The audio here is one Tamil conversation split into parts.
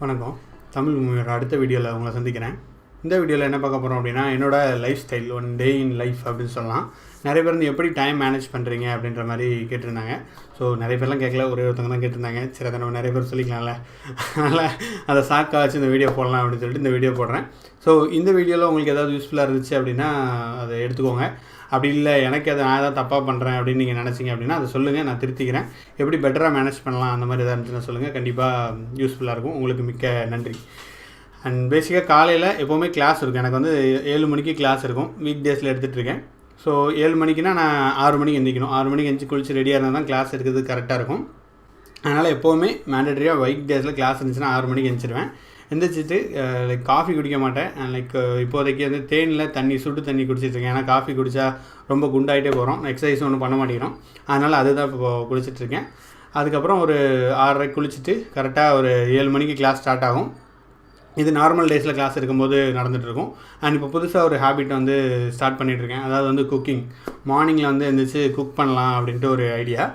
வணக்கம். தமிழ் மூவியோட அடுத்த வீடியோவில் உங்களை சந்திக்கிறேன். இந்த வீடியோவில் என்ன பார்க்க போகிறோம் அப்படின்னா, என்னோடய life style, one day in life அப்படின்னு சொல்லலாம். நிறைய பேர் வந்து எப்படி டைம் மேனேஜ் பண்ணுறீங்க அப்படின்ற மாதிரி கேட்டிருந்தாங்க. ஸோ நிறைய பேர்லாம் கேட்கல, ஒருத்தவங்க தான் கேட்டிருந்தாங்க. சரி, அதை நம்ம நிறைய பேர் சொல்லிக்கலாம்ல, அதனால் அதை ஷார்ட்காக வச்சு இந்த வீடியோ போடலாம் அப்படின்னு சொல்லிட்டு இந்த வீடியோ போடுறேன். ஸோ இந்த வீடியோவில் உங்களுக்கு ஏதாவது யூஸ்ஃபுல்லாக இருந்துச்சு அப்படின்னா அதை எடுத்துக்கோங்க. அப்படி இல்லை எனக்கு அதை நான் தான் தப்பாக பண்ணுறேன் அப்படின்னு நீங்கள் நினச்சிங்க அப்படின்னா அதை சொல்லுங்கள், நான் திருத்திக்கிறேன். எப்படி பெட்டராக மேனேஜ் பண்ணலாம் அந்த மாதிரி எதாவது இருந்துச்சுன்னா சொல்லுங்கள். கண்டிப்பாக யூஸ்ஃபுல்லாக இருக்கும். உங்களுக்கு மிக்க நன்றி. அண்ட் பேசிக்காக காலையில் எப்போவுமே கிளாஸ் இருக்கும். எனக்கு வந்து 7 மணிக்கு கிளாஸ் இருக்கும். வீக் டேஸில் எடுத்துகிட்ருக்கேன். ஸோ 7 மணிக்குன்னா நான் 6 மணிக்கு எந்திரிக்கணும். 6 மணிக்கு எந்திரிச்சு குளிச்சு ரெடியாக இருந்தால் தான் கிளாஸ் எடுக்கிறது கரெக்டாக இருக்கும். அதனால் எப்போவுமே மேண்டட்ரியாக வீக் டேஸில் கிளாஸ் இருந்துச்சுன்னா 6 மணிக்கு எந்திரிச்சிடுவேன். எந்திரிச்சிட்டு லைக் காஃபி குடிக்க மாட்டேன். லைக் இப்போதைக்கு வந்து தேனில் தண்ணி, சுடு தண்ணி குடிச்சிட்ருக்கேன். ஏன்னா காஃபி குடித்தா ரொம்ப குண்டாகிட்டே போகிறோம், எக்ஸசைஸ் ஒன்றும் பண்ண மாட்டேங்கிறோம். அதனால் அதுதான் இப்போ குடிச்சிட்ருக்கேன். அதுக்கப்புறம் ஒரு 6:30 குளிச்சுட்டு கரெக்டாக ஒரு 7 மணிக்கு கிளாஸ் ஸ்டார்ட் ஆகும். இது நார்மல் டேஸில் கிளாஸ் இருக்கும்போது நடந்துகிட்ருக்கும். அண்ட் இப்போ புதுசாக ஒரு ஹேபிட் வந்து ஸ்டார்ட் பண்ணிகிட்ருக்கேன். அதாவது வந்து குக்கிங். மார்னிங்கில் வந்து எழுந்திரிச்சு குக் பண்ணலாம் அப்படின்ட்டு ஒரு ஐடியா.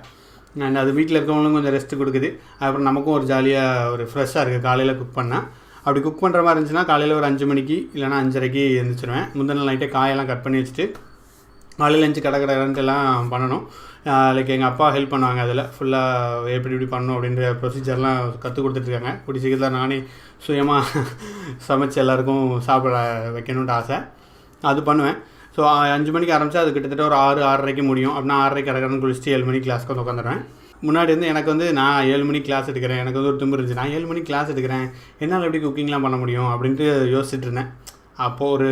அண்ட் அது வீட்டில் இருக்கவங்களும் கொஞ்சம் ரெஸ்ட்டு கொடுக்குது. அப்புறம் நமக்கும் ஒரு ஜாலியாக ஒரு ஃப்ரெஷ்ஷாக இருக்குது காலையில் குக் பண்ணால். அப்படி குக் பண்ணுற மாதிரி இருந்துச்சுன்னா காலையில் ஒரு 5 மணிக்கு இல்லைனா 5:30க்கு எழுந்திரிச்சிடுவேன். முந்தின நைட்டே காயெல்லாம் கட் பண்ணி வச்சுட்டு காலையில் எழுந்துச்சி கடற்கடன்ட்டுலாம் பண்ணணும். லைக் எங்கள் அப்பா ஹெல்ப் பண்ணுவாங்க. அதில் ஃபுல்லாக எப்படி பண்ணணும் அப்படின்ற ப்ரொசீஜர்லாம் கற்றுக் கொடுத்துட்ருக்காங்க. கூடிய சீக்கிரத்தில் நானே சுயமாக சமைச்சு எல்லாேருக்கும் சாப்பிட வைக்கணுன்ட்டு ஆசை. அது பண்ணுவேன். ஸோ 5 மணிக்கு ஆரம்பித்தா அது கிட்டத்தட்ட ஒரு 6-6:30க்கு முடியும். அப்படின்னா 6:30 கடற்கடன் குளிச்சுட்டு 7 மணிக்கு கிளாஸ்க்கு வந்து உட்காந்துருவேன். முன்னாடி வந்து எனக்கு வந்து நான் 7 மணிக்கு கிளாஸ் எடுக்கிறேன், எனக்கு வந்து ஒரு திமிரு இருந்துச்சு. நான் 7 மணிக்கு கிளாஸ் எடுக்கிறேன், என்னால் எப்படி குக்கிங்லாம் பண்ண முடியும் அப்படின்ட்டு யோசிச்சுட்டு இருந்தேன். அப்போது ஒரு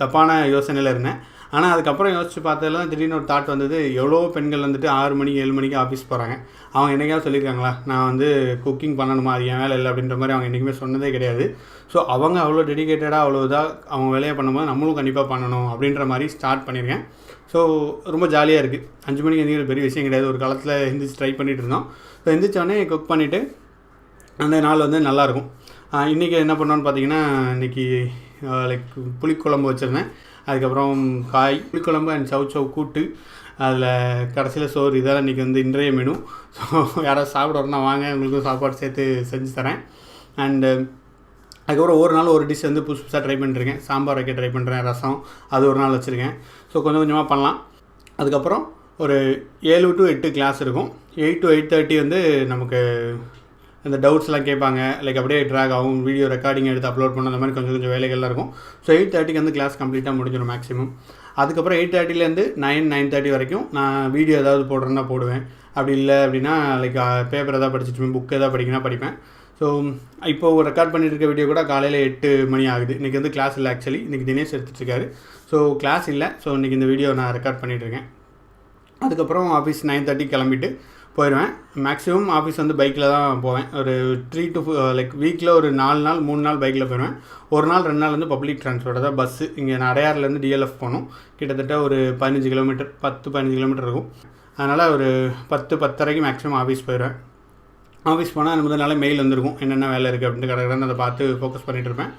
தப்பான யோசனையில் இருந்தேன். ஆனால் அதுக்கப்புறம் யோசிச்சு பார்த்ததில் திடீர்னு ஒரு தாட் வந்தது. எவ்வளோ பெண்கள் வந்துட்டு 6 மணிக்கு 7 மணிக்கு ஆஃபீஸ் போகிறாங்க. அவங்க என்றைக்காவது சொல்லியிருக்காங்களா நான் வந்து குக்கிங் பண்ணணுமா, அது என் வேலை இல்லை அப்படின்ற மாதிரி அவங்க என்றைக்குமே சொன்னதே கிடையாது. ஸோ அவங்க அவ்வளோ டெடிக்கேட்டடாக அவ்வளோ இதாக அவங்க வேலையை பண்ணும்போது நம்மளும் கண்டிப்பாக பண்ணணும் அப்படின்ற மாதிரி ஸ்டார்ட் பண்ணியிருக்கேன். ஸோ ரொம்ப ஜாலியாக இருக்குது. 5 மணிக்கு எந்திரிக்கிற பெரிய விஷயம் கிடையாது. ஒரு காலத்தில் எந்திரிச்சு ட்ரை பண்ணிகிட்டு இருந்தோம். ஸோ எந்திரிச்சோடனே குக் பண்ணிவிட்டு அந்த நாள் வந்து நல்லாயிருக்கும். இன்றைக்கி என்ன பண்ணோன்னு பார்த்தீங்கன்னா, இன்றைக்கி லைக் புளிக்குழம்பு வச்சுருந்தேன். அதுக்கப்புறம் புளிக்குழம்பு அண்ட் சவ் கூட்டு, அதில் கடைசியில் சோறு. இதெல்லாம் இன்றைக்கி வந்து இன்றைய மெனு. ஸோ யாராவது சாப்பிட வரணும்னா வாங்க, உங்களுக்கும் சாப்பாடு சேர்த்து செஞ்சு தரேன். அண்டு அதுக்கப்புறம் ஒரு நாள் ஒரு டிஷ் வந்து புதுசு புதுசாக ட்ரை பண்ணிட்டுருக்கேன். சாம்பார் வைக்க ட்ரை பண்ணுறேன், ரசம் அது ஒரு நாள் வச்சுருக்கேன். ஸோ கொஞ்சம் கொஞ்சமாக பண்ணலாம். அதுக்கப்புறம் ஒரு 7 to 8 கிளாஸ் இருக்கும். 8 to 8:30 வந்து நமக்கு அந்த டவுட்ஸ்லாம் கேட்பாங்க. லைக் அப்படியே ட்ராக் ஆகும், வீடியோ ரெக்கார்டிங் எடுத்து அப்லோட் பண்ண, அந்த மாதிரி கொஞ்சம் கொஞ்சம் வேலைகள்லாம் இருக்கும். ஸோ 8:30க்கு வந்து கிளாஸ் கம்ப்ளீட்டாக முடிஞ்சிடும் மேக்ஸிமம். அதுக்கப்புறம் 8:30லேருந்து 9-9:30 வரைக்கும் நான் வீடியோ ஏதாவது போடுறேன்னா போடுவேன். அப்படி இல்லை அப்படின்னா லைக் பேப்பர் எதாவது படிச்சுட்டு புக் எதாவது படிக்கணும்னா படிப்பேன். ஸோ இப்போது ரெக்கார்ட் பண்ணிட்டு இருக்க வீடியோ கூட காலையில் 8 மணி ஆகுது. இன்றைக்கி வந்து கிளாஸ் இல்லை. ஆக்சுவலி இன்றைக்கி தினேஷ் எடுத்துகிட்ருக்காரு. ஸோ கிளாஸ் இல்லை. ஸோ இன்றைக்கி இந்த வீடியோ நான் ரெக்கார்ட் பண்ணிகிட்ருக்கேன். அதுக்கப்புறம் ஆஃபீஸ் 9:30 கிளம்பிட்டு போயிடுவேன். மேக்ஸிமம் ஆஃபீஸ் வந்து பைக்கில் தான் போவேன். ஒரு 3 to லைக் வீக்கில் ஒரு 4 நாள் 3 நாள் பைக்கில் போயிடுவேன். ஒரு நாள் 2 நாள் வந்து பப்ளிக் ட்ரான்ஸ்போர்ட், அதாவது பஸ்ஸு. இங்கே நான் அடையாறுலேருந்து DLF போகணும். கிட்டத்தட்ட ஒரு 15 கிலோமீட்டர், 10-15 கிலோமீட்டர் இருக்கும். அதனால் ஒரு 10-10:30 மேக்ஸிமம் ஆஃபீஸ் போயிடுவேன். ஆஃபீஸ் போனால் எனக்கு முதல் நாளே மெயில் வந்துருக்கும், என்னென்ன வேலை இருக்குது அப்படின்ட்டு கடற்கடன் அதை பார்த்து ஃபோக்கஸ் பண்ணிகிட்டு இருப்பேன்.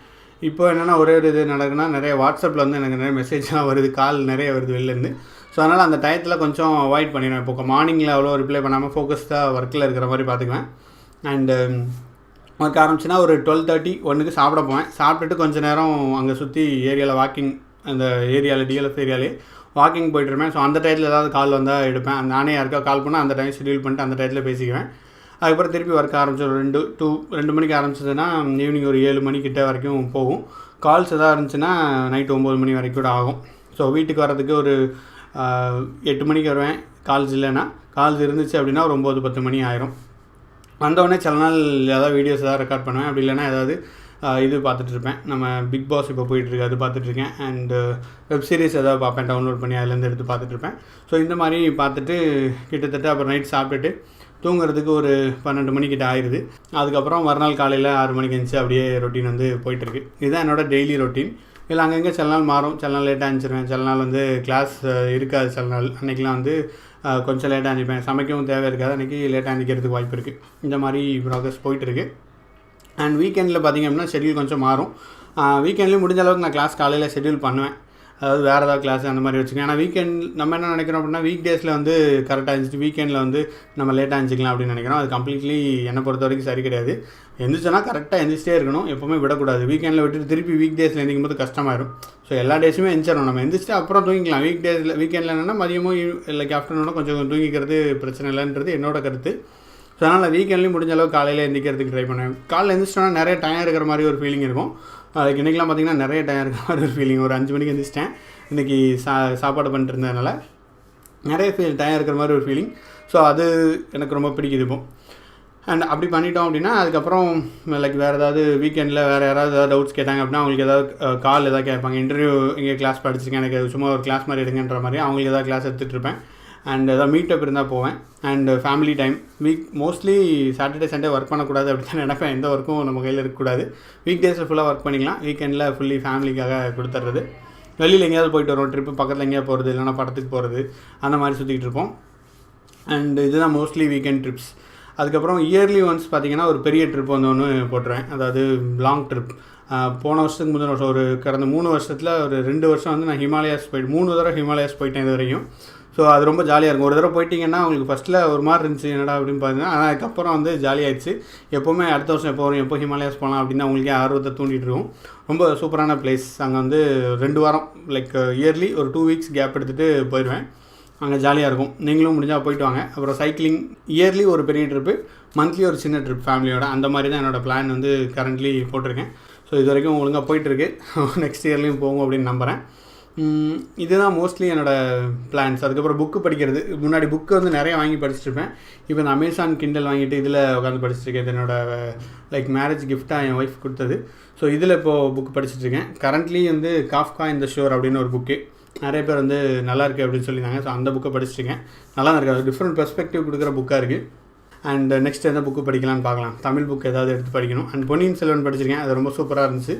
இப்போ என்னென்னா ஒரே ஒரு இது நடக்குன்னா, நிறைய வாட்ஸ்அப்பில் வந்து எனக்கு நிறைய மெசேஜ்லாம் வருது, கால் நிறைய வருது வெளிலேருந்து. ஸோ அதனால் அந்த டயத்தில் கொஞ்சம் அவாய்ட் பண்ணிடுவேன். இப்போ மார்னிங்கில் அவ்வளோ ரிப்ளை பண்ணாமல் ஃபோக்கஸ்டாக ஒர்க்கில் இருக்கிற மாதிரி பார்த்துக்குவேன். அண்டு ஒர்க் ஆரம்பிச்சுன்னா ஒரு 12:30-1க்கு சாப்பிட போவேன். சாப்பிட்டுட்டு கொஞ்சம் நேரம் அங்கே சுற்றி ஏரியாவில் வாக்கிங், அந்த ஏரியாவில் DLF ஏரியாலே வாக்கிங் போய்ட்டுருப்பேன். ஸோ அந்த டயத்தில் ஏதாவது கால் வந்தால் எடுப்பேன். நானே யாருக்கா கால் பண்ணால் அந்த டைம் ஷெட்யூல் பண்ணிட்டு அந்த டயத்தில் பேசிக்குவேன். அதுக்கப்புறம் திருப்பி ஒர்க் ஆரம்பிச்சிடும். 2 மணிக்கு ஆரம்பிச்சதுன்னா ஈவினிங் ஒரு 7 மணிக்கிட்ட வரைக்கும் போகும். கால்ஸ் எதாவது இருந்துச்சுன்னா நைட்டு 9 மணி வரைக்கும் கூட ஆகும். ஸோ வீட்டுக்கு வரதுக்கு ஒரு 8 மணிக்கு வருவேன். கால்ஸ் இல்லைன்னா, கால்ஸ் இருந்துச்சு அப்படின்னா ஒரு 9-10 மணி ஆயிரும். வந்தவுடனே சில நாள் ஏதாவது வீடியோஸ் எதாவது ரெக்கார்ட் பண்ணுவேன். அப்படி இல்லைன்னா ஏதாவது இது பார்த்துட்ருப்பேன். நம்ம பிக் பாஸ் இப்போ போயிட்டுருக்கு, அது பார்த்துட்ருக்கேன். அண்டு வெப் சீரிஸ் ஏதாவது பார்ப்பேன், டவுன்லோட் பண்ணி அதுலேருந்து எடுத்து பார்த்துட்ருப்பேன். ஸோ இந்த மாதிரி பார்த்துட்டு கிட்டத்தட்ட அப்புறம் நைட் சாப்பிட்டுட்டு தூங்குறதுக்கு ஒரு 12 மணிக்கிட்ட ஆயிடுது. அதுக்கப்புறம் மறுநாள் காலையில் 6 மணிக்கு இருந்துச்சு அப்படியே ரொட்டீன் வந்து போயிட்டுருக்கு. இதுதான் என்னோடய டெய்லி ரொட்டீன். இல்லை அங்கங்கே சில நாள் மாறும், சில நாள் லேட்டாக அனுப்பிச்சிருவேன், சில நாள் வந்து கிளாஸ் இருக்காது. சில நாள் அன்றைக்கெலாம் வந்து கொஞ்சம் லேட்டாக அனுப்பிப்பேன். சமைக்கவும் தேவை இருக்காது, அன்றைக்கி லேட்டாக அனுப்பிக்கிறதுக்கு வாய்ப்பு இருக்குது. இந்த மாதிரி ப்ராக்ரஸ் போயிட்டுருக்கு. அண்ட் வீக்கெண்டில் பார்த்திங்க அப்படின்னா ஷெட்யூல் கொஞ்சம் மாறும். வீக்கெண்ட்லேயும் முடிஞ்ச அளவுக்கு நான் கிளாஸ் காலையில் ஷெட்யூல் பண்ணுவேன். அதாவது வேறு ஏதாவது கிளாஸ் அந்த மாதிரி வச்சுக்கோங்க. ஏன்னா வீக்கெண்ட் நம்ம என்ன நினைக்கிறோம் அப்படின்னா வீக் டேஸில் வந்து கரெக்டாக இருந்துச்சு, வீக்கெண்டில் வந்து நம்ம லேட்டாக எழுந்திக்கலாம் அப்படின்னு நினைக்கிறோம். அது கம்ப்ளீட்லி என்னை பொறுத்த வரைக்கும் சரி கிடையாது. எந்திரிச்சோன்னா கரெக்டாக எந்திரிச்சிட்டே இருக்கணும், எப்போவுமே விடக்கூடாது. வீக்கெண்டில் விட்டுட்டு திருப்பி வீக் டேஸில் எந்திரிக்கும் போது கஷ்டமாயிடும். ஸோ எல்லா டேஸுமே எந்திரிச்சிடணும். நம்ம எந்திரிச்சிட்டு அப்புறம் தூங்கிக்கலாம். வீக்கெண்டில் என்னென்னா மதியமோ லைக் ஆஃப்டர்நூனோ கொஞ்சம் தூங்கிக்கிறது பிரச்சனை இல்லைன்றது என்னோட கருத்து. ஸோ அதனால் வீக்கெண்ட்லேயும் முடிஞ்ச அளவுக்கு காலையில் எந்திரிக்கிறதுக்கு ட்ரை பண்ணுவேன். காலையில் எந்திரிச்சிட்டோன்னா நிறைய டைம் இருக்கிற மாதிரி ஒரு ஃபீலிங் இருக்கும். அதுக்கு இன்றைக்கெலாம் பார்த்திங்கன்னா நிறைய டைம் இருக்கிற மாதிரி ஒரு ஃபீலிங். ஒரு 5 மணிக்கு எந்திரிச்சிட்டேன் இன்றைக்கி சாப்பாடு பண்ணிட்டு இருந்ததுனால நிறைய டைம் இருக்கிற மாதிரி ஒரு ஃபீலிங். ஸோ அது எனக்கு ரொம்ப பிடிக்குது இப்போ. அண்ட் அப்படி பண்ணிட்டோம் அப்படின்னா அதுக்கப்புறம் லைக் வேறு ஏதாவது வீக்கெண்டில் வேறு யாராவது ஏதாவது டவுட்ஸ் கேட்டாங்க அப்படின்னா அவங்களுக்கு ஏதாவது கால் எதாவது கேட்பாங்க. இன்டர்வியூ இங்கே கிளாஸ் படிச்சிருக்கேன், எனக்கு சும்மா ஒரு கிளாஸ் மாதிரி எடுங்கன்ற மாதிரி அவங்களுக்கு ஏதாவது கிளாஸ் எடுத்துகிட்டு இருப்பேன். அண்ட் ஏதாவது மீட்டப் இருந்தால் போவேன். And family time mostly Saturday Sunday work பண்ணக்கூடாது அப்படி தான் நினைப்பேன். எந்த ஒர்க்கும் நம்ம கையில் இருக்கக்கூடாது. வீக் டேஸில் ஃபுல்லாக ஒர்க் பண்ணிக்கலாம், வீக்கெண்டில் ஃபுல்லி ஃபேமிலிக்காக கொடுத்துட்றது. வெளியில் எங்கேயாவது போயிட்டு வரோம், ட்ரிப்பு பக்கத்தில் எங்கேயாவது போகிறது, இல்லைனா படத்துக்கு போகிறது, அந்த மாதிரி சுற்றிக்கிட்டு இருப்போம். அண்டு இதுதான் மோஸ்ட்லி வீக்கெண்ட் ட்ரிப்ஸ். அதுக்கப்புறம் இயர்லி ஒன்ஸ் பார்த்திங்கன்னா ஒரு பெரிய ட்ரிப் வந்து ஒன்று போட்டுருவேன், அதாவது லாங் ட்ரிப். போன வருஷத்துக்கு முதல் வருஷம் ஒரு கடந்த 3 வருஷத்தில் ஒரு 2 வருஷம் வந்து நான் ஹிமாலயாஸ் 3 தடவை ஹிமாலயாஸ் போயிட்டேன் இது வரைக்கும். ஸோ அது ரொம்ப ஜாலியாக இருக்கும். ஒரு தடவை போயிட்டிங்கன்னா உங்களுக்கு ஃபஸ்ட்டில் ஒரு மாதிரி இருந்துச்சு என்னடா அப்படின்னு பார்த்தீங்கன்னா, ஆனால் அதுக்கப்புறம் வந்து ஜாலியாகிடுச்சு. எப்போவுமே அடுத்த வருஷம் எப்போ வரும், எப்போ ஹிமாலயாஸ் போகலாம் அப்படின்னு அவங்களுக்கே ஆர்வத்தை தூண்டிகிட்டு இருக்கும். ரொம்ப சூப்பரான பிளேஸ். அங்கே வந்து 2 வாரம் லைக் இயர்லி ஒரு 2 வீக்ஸ் கேப் எடுத்துகிட்டு போயிடுவேன். அங்கே ஜாலியாக இருக்கும். நீங்களும் முடிஞ்சால் போயிட்டு வாங்க. அப்புறம் சைக்கிளிங் இயர்லி ஒரு பெரிய ட்ரிப்பு, மந்த்லி ஒரு சின்ன ட்ரிப் ஃபேமிலியோட. அந்த மாதிரி தான் என்னோடய பிளான் வந்து கரண்ட்லி போட்டிருக்கேன். ஸோ இது வரைக்கும் ஒழுங்காக போயிட்டுருக்கு. நெக்ஸ்ட் இயர்லேயும் போகும் அப்படின்னு நம்புகிறேன். இதுதான் மோஸ்ட்லி என்னோடய பிளான்ஸ். அதுக்கப்புறம் புக்கு படிக்கிறது. முன்னாடி புக்கு வந்து நிறைய வாங்கி படிச்சுட்ருப்பேன். இப்போ இந்த அமேசான் கிண்டல் வாங்கிட்டு இதில் உட்காந்து படிச்சுட்ருக்கேன். இது என்னோடய லைக் மேரேஜ் கிஃப்டாக என் ஒய்ஃப் கொடுத்தது. ஸோ இதில் இப்போது புக் படிச்சுட்ருக்கேன். கரண்ட்லி வந்து காஃப்கா இன் த ஷோர் அப்படின்னு ஒரு புக்கு நிறைய பேர் வந்து நல்லா இருக்குது அப்படின்னு சொல்லியிருந்தாங்க. ஸோ அந்த புக்கை படிச்சுட்ருக்கேன். நல்லா இருக்குது. அது டிஃப்ரெண்ட் பெர்ஸ்பெக்டிவ் கொடுக்குற புக்காக இருக்குது. அண்ட் நெக்ஸ்ட் எந்த புக்கு படிக்கலான்னு பார்க்கலாம். தமிழ் புக் ஏதாவது எடுத்து படிக்கணும். அண்ட் பொன்னியின் செல்வன் படிச்சிருக்கேன், அது ரொம்ப சூப்பராக இருந்துச்சு.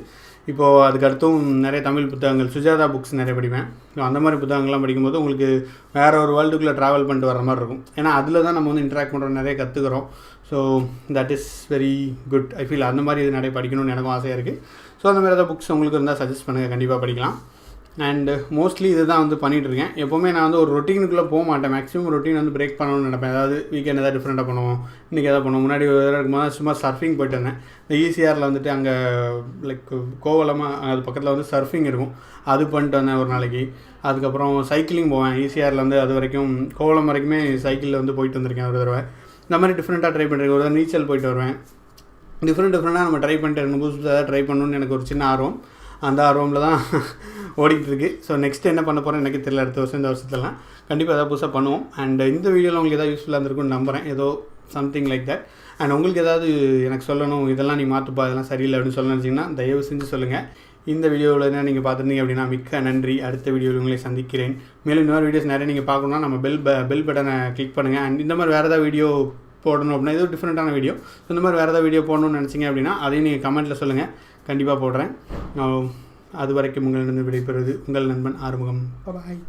இப்போது அதுக்கடுத்தும் நிறைய தமிழ் புத்தகங்கள், சுஜாதா புக்ஸ் நிறைய படிப்பேன். ஸோ அந்த மாதிரி புத்தகங்கள்லாம் படிக்கும்போது உங்களுக்கு வேறு ஒரு வேர்ல்டுக்குள்ளே ட்ராவல் பண்ணிட்டு வர மாதிரி இருக்கும். ஏன்னா அதில் தான் நம்ம வந்து இன்ட்ராக்ட் பண்ணுறோம், நிறைய கற்றுக்குறோம். So that is very good. I feel அந்த மாதிரி இது நிறைய படிக்கணும்னு எனக்கும் ஆசையாக இருக்குது. ஸோ அந்த மாதிரி ஏதாவது புக்ஸ் உங்களுக்கு இருந்தால் சஜஸ்ட் பண்ணுங்கள், கண்டிப்பாக படிக்கலாம். அண்டு மோஸ்ட்லி இது தான் வந்து பண்ணிகிட்ருக்கேன். எப்போவுமே நான் வந்து ஒரு ரொட்டீனுக்குள்ளே போக மாட்டேன். மேக்ஸிமம் ரொட்டீன் வந்து பிரேக் பண்ணணும்னு நினைப்பேன். அதாவது வீக்கெண்ட் எதாவது டிஃப்ரெண்ட்டாக பண்ணுவோம், இன்றைக்கி எதாவது பண்ணுவோம். முன்னாடி இருக்கும்போது சும்மா சர்ஃபிங் போய்ட்டு வந்தேன். இந்த ஈசிஆரில் வந்துட்டு அங்கே லைக் கோவலமாக அது பக்கத்தில் வந்து சர்ஃபிங் இருக்கும், அது பண்ணிட்டு வந்தேன் ஒரு நாளைக்கு. அதுக்கப்புறம் சைக்கிளிங் போவேன். ஈசிஆரில் வந்து அது வரைக்கும் கோவலம் வரைக்குமே சைக்கிளில் வந்து போயிட்டு வந்திருக்கேன் ஒரு தடவை. இந்த மாதிரி டிஃப்ரெண்ட்டாக ட்ரை பண்ணுறேன். ஒரு தடவை நீச்சல் போயிட்டு வருவேன். டிஃப்ரெண்ட்டாக நம்ம ட்ரை பண்ணிட்டு இருக்கணும், புதுசாக ட்ரை பண்ணணும்னு எனக்கு ஒரு சின்ன ஆர்வம். அந்த ஆர்வமில் தான் ஓடிக்கிட்டுருக்கு. ஸோ நெக்ஸ்ட் என்ன பண்ண போகிறேன் எனக்கு தெரியல. அடுத்த வருஷம் இந்த வருஷத்துலலாம் கண்டிப்பாக ஏதாவது புதுசாக பண்ணுவோம். அண்ட் இந்த வீடியோவில் உங்களுக்கு எதாவது யூஸ்ஃபுல்லாக இருந்திருக்குன்னு நம்புகிறேன். ஏதோ சம்திங் லைக் தட். அண்ட் உங்களுக்கு ஏதாவது எனக்கு சொல்லணும், இதெல்லாம் நீ மாற்றுப்பா, இதெல்லாம் சரியில்லை அப்படின்னு சொல்ல நினச்சிங்கன்னா தயவு செஞ்சு சொல்லுங்கள். இந்த வீடியோவில் என்ன நீங்கள் பார்த்துருந்தீங்க அப்படின்னா மிக்க நன்றி. அடுத்த வீடியோவில் உங்களை சந்திக்கிறேன். மேலும் இந்த மாதிரி வீடியோஸ் நிறைய நீங்கள் பார்க்கணுன்னா நம்ம பெல் பட்டனை கிளிக் பண்ணுங்கள். அண்ட் இந்த மாதிரி வேறு ஏதாவது வீடியோ போடணும் அப்படின்னா இது ஒரு டிஃப்ரெண்ட்டான வீடியோ. ஸோ இந்த மாதிரி வேறு ஏதாவது வீடியோ போடணும்னு நினச்சிங்க அப்படின்னா அதையும் நீங்கள் கமெண்ட்டில் சொல்லுங்கள், கண்டிப்பாக போடுறேன். அது வரைக்கும் உங்களிடம் விடைபெறுவது உங்கள் நண்பன் ஆறுமுகம். பாய்.